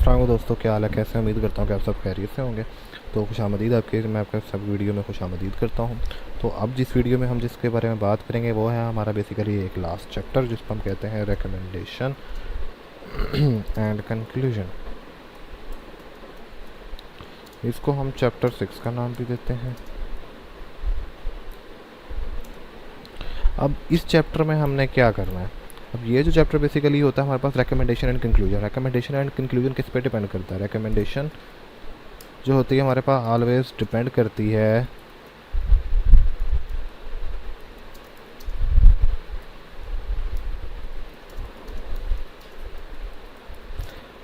अस्सलाम वालेकुम दोस्तों, क्या हाल है, कैसे उम्मीद करता हूँ कि आप सब खैरियत से होंगे। तो खुशामदीद आपके, मैं आपका सब वीडियो में खुशामदीद करता हूँ। तो अब जिस वीडियो में हम जिसके बारे में बात करेंगे वो है हमारा बेसिकली एक लास्ट चैप्टर जिसको हम कहते हैं रिकमेंडेशन एंड कंक्लूजन। इसको हम चैप्टर 6 का नाम भी देते हैं। अब इस चैप्टर में हमने क्या करना है, अब ये जो चैप्टर बेसिकली होता है हमारे पास recommendation and conclusion. Recommendation and conclusion किस पे डिपेंड करता है? रिकमेंडेशन जो होती है हमारे पास ऑलवेज डिपेंड करती है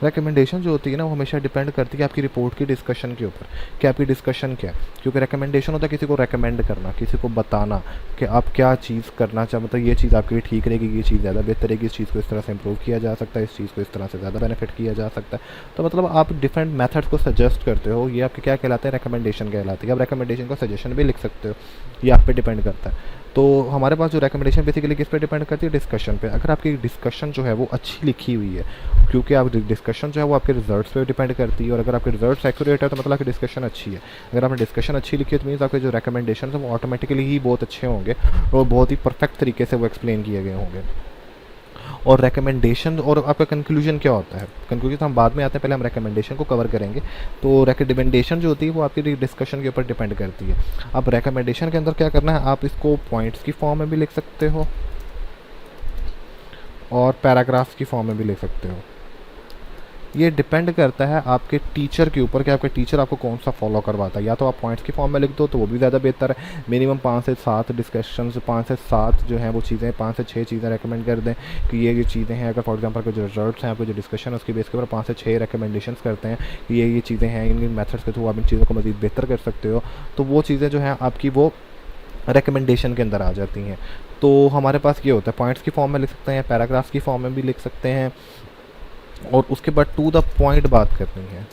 रिकमेंडेशन जो होती है ना वो हमेशा डिपेंड करती है आपकी रिपोर्ट की डिस्कशन के ऊपर कि आपकी डिस्कशन क्या है। क्योंकि रिकमेंडेशन होता है किसी को रेकमेंड करना, किसी को बताना कि आप क्या चीज़ करना चाह, मतलब ये चीज़ आपके लिए ठीक रहेगी, ये चीज़ ज़्यादा बेहतर रहेगी, इस चीज़ को इस तरह से इंप्रूव किया जा सकता है, इस चीज़ को इस तरह से ज़्यादा बेनिफिट किया जा सकता है। तो मतलब आप डिफरेंट मेथड्स को सजेस्ट करते हो, ये आपके क्या कहलाते हैं? रिकमेंडेशन कहलाती है। आप रिकमेंडेशन को सजेशन भी लिख सकते हो, ये आप पे डिपेंड करता है। तो हमारे पास जो रिकमेंडेशन बेसिकली किस पे डिपेंड करती है? डिस्कशन पे। अगर आपकी डिस्कशन जो है वो अच्छी लिखी हुई है, क्योंकि आप डिस्कशन जो है वो आपके रिजल्ट्स पे डिपेंड करती है, और अगर आपके रिजल्ट्स एक्यूरेट है तो मतलब आपकी डिस्कशन अच्छी है। अगर आपने डिस्कशन अच्छी लिखी है तो मीन्स आपके जो रिकमेंडेशन है वो ऑटोमेटिकली ही बहुत अच्छे होंगे और बहुत ही परफेक्ट तरीके से वो एक्सप्लेन किए गए होंगे। और रिकमेंडेशन और आपका कंक्लूजन क्या होता है? कंक्लूजन तो हम बाद में आते हैं, पहले हम रिकमेंडेशन को कवर करेंगे। तो रिकमेंडेशन जो होती है वो आपकी डिस्कशन के ऊपर डिपेंड करती है। अब रिकमेंडेशन के अंदर क्या करना है, आप इसको पॉइंट्स की फॉर्म में भी लिख सकते हो और पैराग्राफ्स की फॉर्म में भी लिख सकते हो। ये डिपेंड करता है आपके टीचर के ऊपर कि आपके टीचर आपको कौन सा फॉलो करवाता है। या तो आप पॉइंट्स की फॉर्म में लिख दो तो वो भी ज़्यादा बेहतर है। मिनिमम 5 से 7 डिस्कशंस, 5 से 7 जो हैं वो चीज़ें, 5 से 6 चीज़ें रेकमेंड कर दें कि ये चीज़ें हैं। अगर फॉर एग्जांपल के जो रिजल्ट्स हैं, आपके जो डिस्कशन है उसके बेस के ऊपर 5 से 6 रिकमेंडेशंस करते हैं कि ये चीज़ें हैं, इन मेथड्स के थ्रू आप इन चीज़ों को मज़ीद बेहतर कर सकते हो। तो वो चीज़ें जो हैं आपकी वो रिकमेंडेशन के अंदर आ जाती हैं। तो हमारे पास ये होता है, पॉइंट्स की फॉर्म में लिख सकते हैं, पैराग्राफ्स की फॉर्म में भी लिख सकते हैं, और उसके बाद टू द पॉइंट बात करनी है।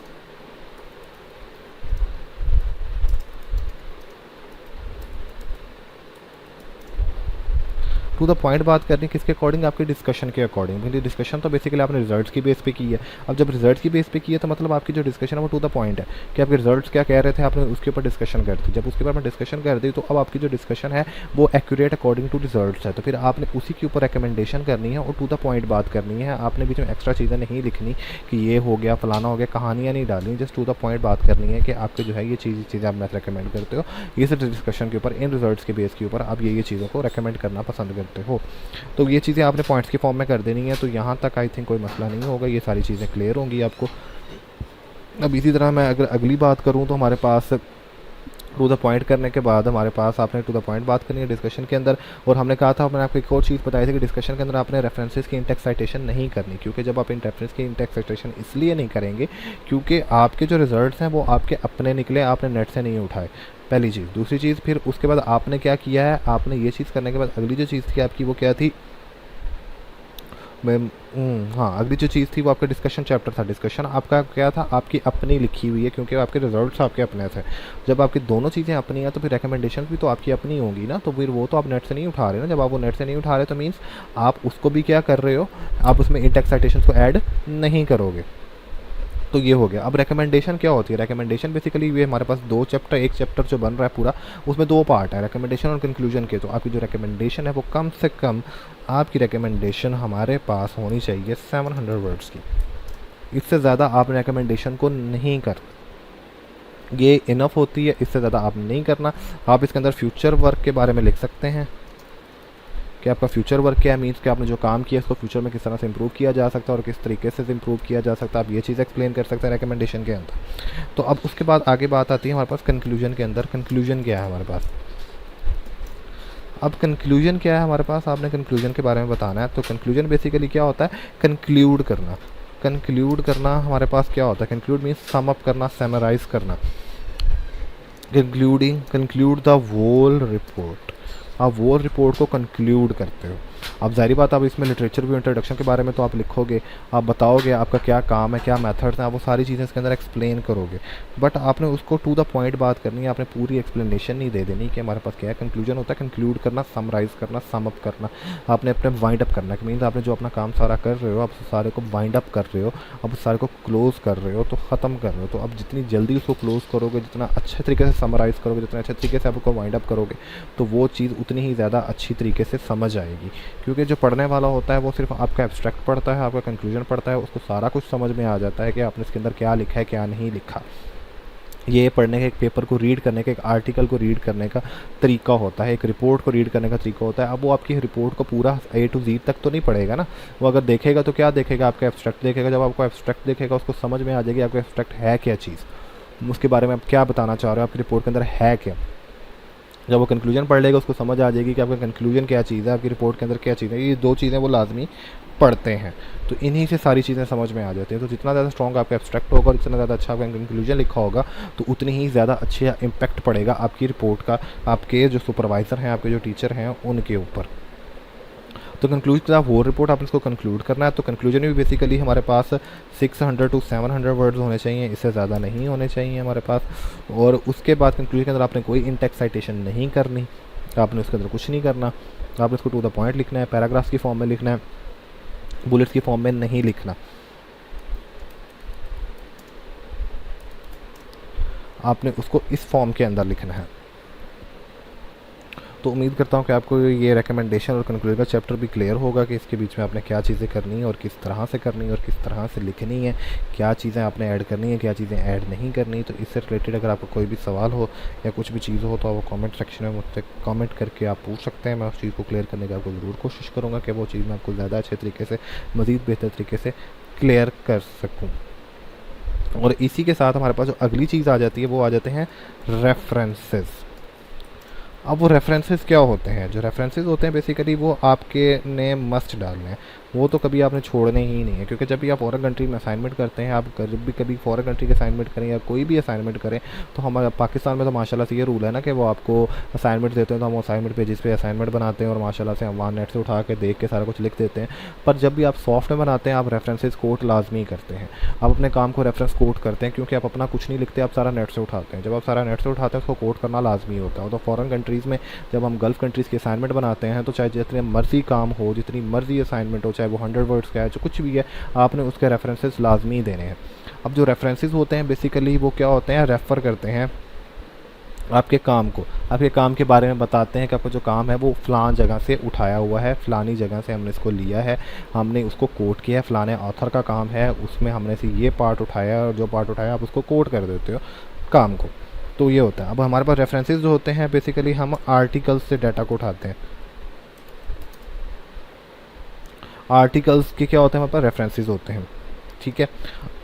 टू द पॉइंट बात करनी किसके अकॉर्डिंग? आपके डिस्कशन के अकॉर्डिंग। क्योंकि डिस्कशन तो बेसिकली आपने रिजल्ट्स की बेस पे की है। अब जब रिजल्ट्स की बेस पे की है तो मतलब आपकी जो डिस्कशन है वो टू द पॉइंट है कि आपके रिजल्ट्स क्या कह रहे थे, आपने उसके ऊपर डिस्कशन कर दी। जब उसके बारे में डिस्कशन कर दी तो अब आपकी जो डिस्कशन है वो एक्यूरेट अकॉर्डिंग टू रिजल्ट्स है। तो फिर आपने उसी के ऊपर रिकमेंडेशन करनी है और टू द पॉइंट बात करनी है। आपने बीच में एक्स्ट्रा चीज़ें नहीं लिखनी कि ये हो गया, फलाना हो गया, कहानियाँ नहीं डालनी। जस्ट टू द पॉइंट बात करनी है कि आपके जो है ये चीज़ें आप मैं रिकमेंड करते हो, ये सब डिस्कशन के ऊपर, इन रिजल्ट्स के बेस के ऊपर आप ये चीज़ों को रिकमेंड करना पसंद करते हो। तो ये चीज़ें आपने पॉइंट्स की फॉर्म में कर देनी है। तो यहाँ तक आई थिंक कोई मसला नहीं होगा, ये सारी चीज़ें क्लियर होंगी आपको। अब इसी तरह मैं अगर अगली बात करूँ तो हमारे पास टू द पॉइंट करने के बाद हमारे पास आपने टू द पॉइंट बात करनी है डिस्कशन के अंदर। और हमने कहा था, मैंने आपको एक और चीज़ बताई थी कि डिस्कशन के अंदर आपने रेफरेंसेस की इंटेक्स साइटेशन नहीं करनी। क्योंकि जब आप इन रेफरेंस की इंटेक्स साइटेशन इसलिए नहीं करेंगे क्योंकि आपके जो रिजल्ट्स हैं वो आपके अपने निकले, आपने नेट से नहीं उठाए, पहली चीज़। दूसरी चीज़, फिर उसके बाद आपने क्या किया है, आपने ये चीज़ करने के बाद अगली जो चीज़ थी आपकी वो क्या थी? मैं हाँ, अगली जो चीज़ थी वो आपका डिस्कशन चैप्टर था। डिस्कशन आपका क्या था? आपकी अपनी लिखी हुई है, क्योंकि आपके रिजल्ट्स आपके अपने थे। जब आपकी दोनों चीज़ें अपनी हैं तो फिर रिकमेंडेशन भी तो आपकी अपनी होंगी ना। तो फिर वो तो आप नेट से नहीं उठा रहे ना। जब आप वो नेट से नहीं उठा रहे तो मीन्स आप उसको भी क्या कर रहे हो, आप उसमें इंटेक्स साइटेशंस को ऐड नहीं करोगे। तो ये हो गया। अब रिकमेंडेशन क्या होती है? रिकमेंडेशन बेसिकली ये हमारे पास दो चैप्टर, एक चैप्टर जो बन रहा है पूरा उसमें दो पार्ट है, रिकमेंडेशन और कंक्लूजन के। तो आपकी जो रिकमेंडेशन है वो कम से कम आपकी रिकमेंडेशन हमारे पास होनी चाहिए 700 वर्ड्स की। इससे ज़्यादा आप रिकमेंडेशन को नहीं कर, ये इनफ होती है, इससे ज़्यादा आप नहीं करना। आप इसके अंदर फ्यूचर वर्क के बारे में लिख सकते हैं कि आपका फ्यूचर वर्क क्या है, मीन्स कि आपने जो काम किया उसको फ्यूचर में किस तरह से इंप्रूव किया जा सकता है और किस तरीके से इंप्रूव किया जा सकता है। आप ये चीज़ एक्सप्लेन कर सकते हैं रिकमेंडेशन के अंदर। तो अब उसके बाद आगे बात आती है हमारे पास कंक्लूजन के अंदर। कंक्लूजन क्या है हमारे पास? अब कंक्लूजन क्या है हमारे पास? आपने कंक्लूजन के बारे में बताना है। तो कंक्लूजन बेसिकली क्या होता है? कंक्लूड करना। कंक्लूड करना हमारे पास क्या होता है? कंक्लूड मीन्स सम अप करना, समराइज करना। Conclude the whole report. आप वो रिपोर्ट को कंक्लूड करते हो। अब ज़ाहिर बात, आप इसमें लिटरेचर व्यू इंट्रोडक्शन के बारे में तो आप लिखोगे, आप बताओगे आपका क्या काम है, क्या मेथड्स हैं, आप वो सारी चीज़ें इसके अंदर एक्सप्लेन करोगे, बट आपने उसको टू द पॉइंट बात करनी है, आपने पूरी एक्सप्लेनेशन नहीं दे देनी कि हमारे पास क्या है। कंक्लूजन होता है कंक्लूड करना, समराइज़ करना, सम अप करना, आपने अपने वाइंड अप करना, मीन्स आपने जो अपना काम सारा कर रहे हो, आप सारे को वाइंड अप कर रहे हो, अब उस सारे को क्लोज़ कर रहे हो, तो ख़त्म कर रहे हो। तो अब जितनी जल्दी उसको क्लोज़ करोगे, जितना अच्छे तरीके से समराइज़ करोगे, जितने अच्छे तरीके से आप उसको वाइंड अप करोगे, तो वो चीज़ उतनी ही ज़्यादा अच्छी तरीके से समझ आएगी। क्योंकि जो पढ़ने वाला होता है वो सिर्फ आपका एब्स्ट्रैक्ट पढ़ता है, आपका कंक्लूजन पढ़ता है, उसको सारा कुछ समझ में आ जाता है कि आपने इसके अंदर क्या लिखा है, क्या नहीं लिखा। ये पढ़ने के, एक पेपर को रीड करने का, एक आर्टिकल को रीड करने का तरीका होता है, एक रिपोर्ट को रीड करने का तरीका होता है। अब वो आपकी रिपोर्ट को पूरा A to Z तक तो नहीं पढ़ेगा ना, वो अगर देखेगा तो क्या देखेगा, आपका एब्स्ट्रैक्ट देखेगा। जब आपको एब्स्ट्रैक्ट देखेगा, उसको समझ में आ जाएगी आपका एब्स्ट्रैक्ट है क्या चीज़, उसके बारे में आप क्या बताना चाह रहे हो, आपकी रिपोर्ट के अंदर है क्या। जब वो कंक्लूजन पढ़ लेगा, उसको समझ आ जाएगी कि आपका कंक्लूजन क्या चीज़ है, आपकी रिपोर्ट के अंदर क्या चीज़ है। ये दो चीज़ें वो लाजमी पढ़ते हैं, तो इन्हीं से सारी चीज़ें समझ में आ जाती हैं। तो जितना ज़्यादा स्ट्रॉन्ग आपका एब्स्ट्रैक्ट होगा और जितना ज़्यादा अच्छा आपका कंक्लूजन लिखा होगा, तो उतनी ही ज़्यादा अच्छे इम्पैक्ट पड़ेगा आपकी रिपोर्ट का, आपके जो सुपरवाइज़र हैं, आपके जो टीचर हैं, उनके ऊपर। तो कंक्लूड का वो रिपोर्ट आपने इसको कंक्लूड करना है। तो कंक्लूजन भी बेसिकली हमारे पास 600 to 700 वर्ड्स होने चाहिए, इससे ज़्यादा नहीं होने चाहिए हमारे पास। और उसके बाद कंक्लूजन के अंदर आपने कोई इनटेक्स्ट साइटेशन नहीं करनी, आपने उसके अंदर कुछ नहीं करना, आपने उसको टू द पॉइंट लिखना है, पैराग्राफ्स की फॉर्म में लिखना है, बुलेट्स की फॉर्म में नहीं लिखना। आपने उसको इस फॉर्म के अंदर लिखना है। तो उम्मीद करता हूँ कि आपको ये रिकमेंडेशन और कंक्लूजन का चैप्टर भी क्लियर होगा कि इसके बीच में आपने क्या चीज़ें करनी है और किस तरह से करनी है और किस तरह से लिखनी है, क्या चीज़ें आपने ऐड करनी है, क्या चीज़ें ऐड नहीं करनी। तो इससे रिलेटेड अगर आपको कोई भी सवाल हो या कुछ भी चीज़ हो, तो आप कमेंट सेक्शन में मुझसे कमेंट करके आप पूछ सकते हैं। मैं उस चीज़ को क्लियर करने की आपको ज़रूर कोशिश करूँगा कि वो चीज़ मैं आपको ज़्यादा अच्छे तरीके से, मज़ीद बेहतर तरीके से क्लियर कर सकूँ। और इसी के साथ हमारे पास जो अगली चीज़ आ जाती है, वो आ जाते हैं रेफरेंसेस। अब वो रेफरेंसेस क्या होते हैं? जो रेफरेंसेस होते हैं बेसिकली वो आपके ने मस्ट डालने हैं, वो तो कभी आपने छोड़ने ही नहीं है। क्योंकि जब भी आप फॉरेन कंट्री में असाइनमेंट करते हैं, आप जब भी कभी फॉरेन कंट्री के असाइनमेंट करें या कोई भी असाइनमेंट करें, तो हमारे पाकिस्तान में तो माशाल्लाह से ये रूल है ना कि वो आपको असाइनमेंट देते हैं, तो हम असाइनमेंट पेजेस पे असाइनमेंट बनाते हैं और माशाल्लाह से हम वहाँ नेट से उठा के देख के सारा कुछ लिख देते हैं। पर जब भी आप सॉफ्ट में बनाते हैं, आप रेफरेंसेस कोट लाजमी करते हैं। आप अपने काम को रेफरेंस कोट करते हैं, क्योंकि आप अपना कुछ नहीं लिखते, आप सारा नेट से उठाते हैं। जब आप सारा नेट से उठाते हैं, उसको कोट करना लाजमी होता है। तो फॉरेन कंट्रीज़ में जब हम गल्फ़ कंट्रीज़ के असाइनमेंट बनाते हैं, तो चाहे जितने मर्ज़ी काम हो, जितनी मर्ज़ी असाइनमेंट हो, चाहे वो 100 वर्ड्स का है, जो कुछ भी है, आपने उसके रेफरेंसेस लाजमी देने हैं। अब जो रेफरेंसेस होते हैं बेसिकली वो क्या होते हैं, रेफ़र करते हैं आपके काम को, आपके काम के बारे में बताते हैं कि आपका जो काम है वो फ़लाँ जगह से उठाया हुआ है, फ़लानी जगह से हमने इसको लिया है, हमने उसको कोट किया है, फ़लाने ऑथर का काम है, उसमें हमने से ये पार्ट उठाया है, और जो पार्ट उठाया आप उसको कोट कर देते हो काम को। तो ये होता है। अब हमारे पास रेफरेंसेस जो होते हैं बेसिकली हम आर्टिकल्स से डाटा को उठाते हैं। आर्टिकल्स के क्या होते हैं, हमारे पास रेफरेंसेस होते हैं, ठीक है।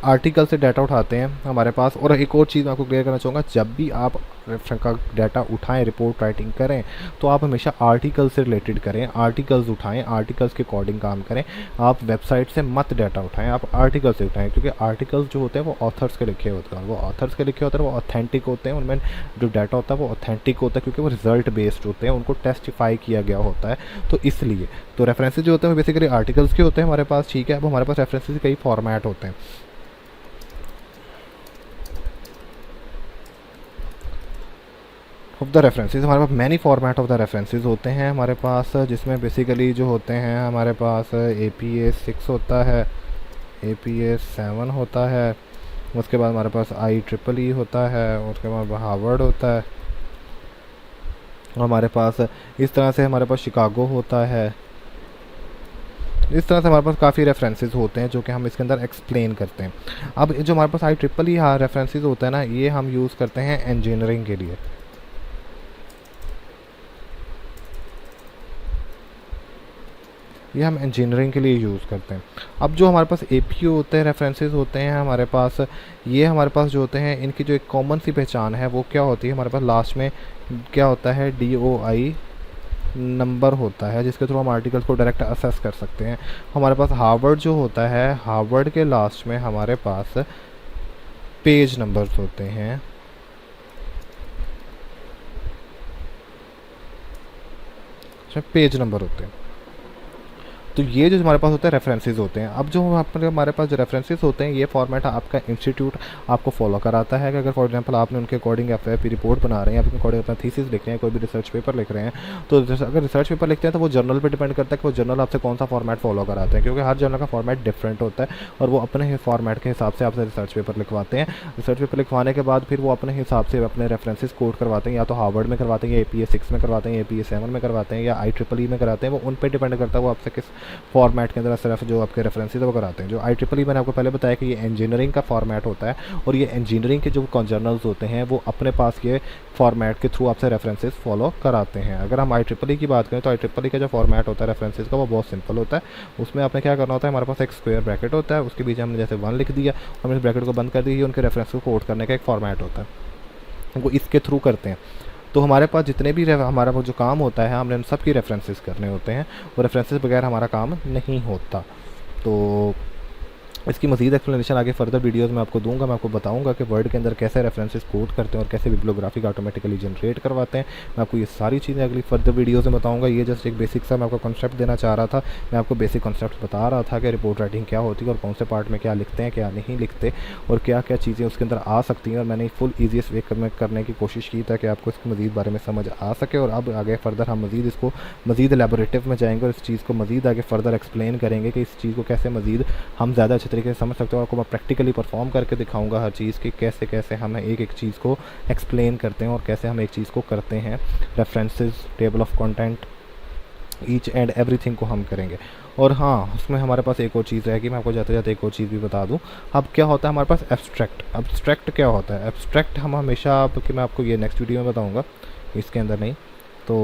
आर्टिकल से डाटा उठाते हैं हमारे पास। और एक और चीज़ मैं आपको क्लियर करना चाहूँगा, जब भी आप रेफरेंस का डाटा उठाएं, रिपोर्ट राइटिंग करें, तो आप हमेशा आर्टिकल से रिलेटेड करें, आर्टिकल्स उठाएं, आर्टिकल्स के अकॉर्डिंग काम करें। आप वेबसाइट से मत डाटा उठाएं, आप आर्टिकल से उठाएं, क्योंकि आर्टिकल्स जो होते हैं वो ऑथर्स के लिखे होते हैं, वो ऑथर्स के लिखे होते हैं, वो ऑथेंटिक होते हैं, उनमें जो डाटा होता है वो ऑथेंटिक होता है, क्योंकि वो रिजल्ट बेस्ड होते हैं, उनको टेस्टिफाई किया गया होता है। तो इसलिए तो रेफरेंसेस जो होते हैं वो बेसिकली आर्टिकल्स के होते हैं हमारे पास, ठीक है। अब हमारे पास रेफरेंसेस के कई फॉर्मेट होते हैं। ऑफ द रेफरेंसेस हमारे पास many format of the references होते हैं हमारे पास, जिसमें बेसिकली जो होते हैं हमारे पास APA 6 होता है, APA 7 होता है, उसके बाद हमारे पास IEEE होता है, उसके बाद हार्वर्ड होता है, हमारे पास इस तरह से हमारे पास शिकागो होता है। इस तरह से हमारे पास काफ़ी रेफरेंसेस होते हैं जो कि हम इसके अंदर एक्सप्लेन करते हैं। अब जो हमारे पास IEEE रेफरेंसेस होता है ना, ये हम यूज़ करते हैं इंजीनियरिंग के लिए। ये हम इंजीनियरिंग के लिए यूज़ करते हैं। अब जो हमारे पास APA होते हैं, रेफरेंसेस होते हैं हमारे पास, ये हमारे पास जो होते हैं इनकी जो एक कॉमन सी पहचान है वो क्या होती है, हमारे पास लास्ट में क्या होता है, DOI नंबर होता है, जिसके थ्रू हम आर्टिकल्स को डायरेक्ट असेस कर सकते हैं। हमारे पास हार्वर्ड जो होता है, हार्वर्ड के लास्ट में हमारे पास पेज नंबर्स होते हैं। पेज नंबर होते हैं। तो ये जो हमारे पास होता है रेफरेंसेस होते हैं। अब जो हमारे पास जो रेफरेंसेस होते हैं, ये फॉर्मेट आपका इंस्टीट्यूट आपको फॉलो कराता है कि अगर फॉर एग्जांपल आपने उनके अकॉर्डिंग एफ रिपोर्ट बना रहे हैं, अपने अकॉर्डिंग अपना थीसिस लिख रहे हैं, कोई भी रिसर्च पेपर लिख रहे हैं, तो अगर रिसर्च पेपर लिखते हैं तो वो जर्नल पर डिपेंड करता है कि वो जर्नल आपसे कौन सा फॉर्मेट फॉलो कराते हैं, क्योंकि हर जर्नल का फॉर्मेट डिफरेंट होता है और वो अपने फॉर्मेट के हिसाब से आपसे रिसर्च पेपर लिखवाते हैं। रिसर्च पेपर लिखवाने के बाद फिर वो अपने हिसाब से अपने रेफरेंसेस कोट करवाते हैं, या तो हार्वर्ड में करवाते हैं, या APA 6 में करवाते हैं, या APA 7 में करवाते हैं, या IEEE में कराते हैं। वो उन पर डिपेंड करता है वो आपसे किस फॉर्मेट के अंदर सिर्फ जो आपके रेफरेंसेस वो कराते हैं। जो IEEE मैंने आपको पहले बताया कि ये इंजीनियरिंग का फॉर्मेट होता है, और ये इंजीनियरिंग के जो जर्नल्स होते हैं वो अपने पास ये फॉर्मेट के थ्रू आपसे रेफरेंसेस फॉलो कराते हैं। अगर हम IEEE की बात करें तो IEEE का जो फॉर्मेट होता है रेफरेंसेस का वो बहुत सिंपल होता है। उसमें आपने क्या करना होता है, हमारे पास एक स्क्वायर ब्रैकेट होता है, उसके बीच हमने जैसे 1 लिख दिया, हमने इस ब्रैकेट को बंद कर दिया, उनके रेफरेंस को कोड करने का एक फॉर्मेट होता है, वो इसके थ्रू करते हैं। तो हमारे पास जितने भी हमारा वो जो काम होता है, हमने उन सब की रेफरेंसेस करने होते हैं, और रेफरेंसेस बगैर हमारा काम नहीं होता। तो इसकी मज़ीद एक्सप्लेनेशन आगे फर्दर वीडियोस में आपको दूंगा। मैं आपको बताऊंगा कि वर्ड के अंदर कैसे रेफरेंसेस कोड करते हैं और कैसे बिब्लियोग्राफिक ऑटोमेटिकली जनरेट करवाते हैं। मैं आपको ये सारी चीज़ें अगली फर्दर वीडियोस में बताऊंगा। ये जस्ट एक बेसिक सा मैं आपको कॉन्सेप्ट देना चाह रहा था। मैं आपको बेसिक कॉन्सेप्ट बता रहा था कि रिपोर्ट राइटिंग क्या होती है और कौन से पार्ट में क्या लिखते हैं, क्या नहीं लिखते, और क्या क्या चीज़ें उसके अंदर आ सकती हैं। और मैंने फुल ईजीएस्ट वे में करने की कोशिश की ताकि आपको इसके मज़ीद बारे में समझ आ सके। और अब आगे फर्दर हम मज़ीद इसको मज़ीद एलेबोरेटिव में जाएंगे और इस चीज़ को मज़ीद आगे फर्दर एक्सप्लेन करेंगे कि इस चीज़ को कैसे मज़ीद हम ज़्यादा अच्छे तरीके से समझ सकते हैं। मैं प्रैक्टिकली परफॉर्म करके दिखाऊंगा हर चीज़ की, कैसे कैसे हम एक एक चीज़ को एक्सप्लेन करते हैं और कैसे हम एक चीज़ को करते हैं। References, table of content, each and everything को हम करेंगे। और हाँ, उसमें हमारे पास एक और चीज़ है कि मैं आपको जाते जाते एक और चीज़ भी बता दूं। अब क्या होता है हमारे पास एब्स्ट्रैक्ट। एब्स्ट्रैक्ट क्या होता है? एब्स्ट्रैक्ट हम हमेशा कि मैं आपको ये नेक्स्ट वीडियो में बताऊँगा, इसके अंदर नहीं। तो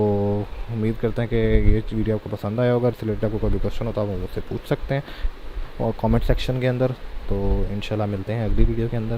उम्मीद करते हैं कि ये वीडियो आपको पसंद आया होगा। इससे रिलेटेड आपको कोई भी क्वेश्चन होता है वो मुझसे पूछ सकते हैं और कमेंट सेक्शन के अंदर। तो इंशाल्लाह मिलते हैं अगली वीडियो के अंदर।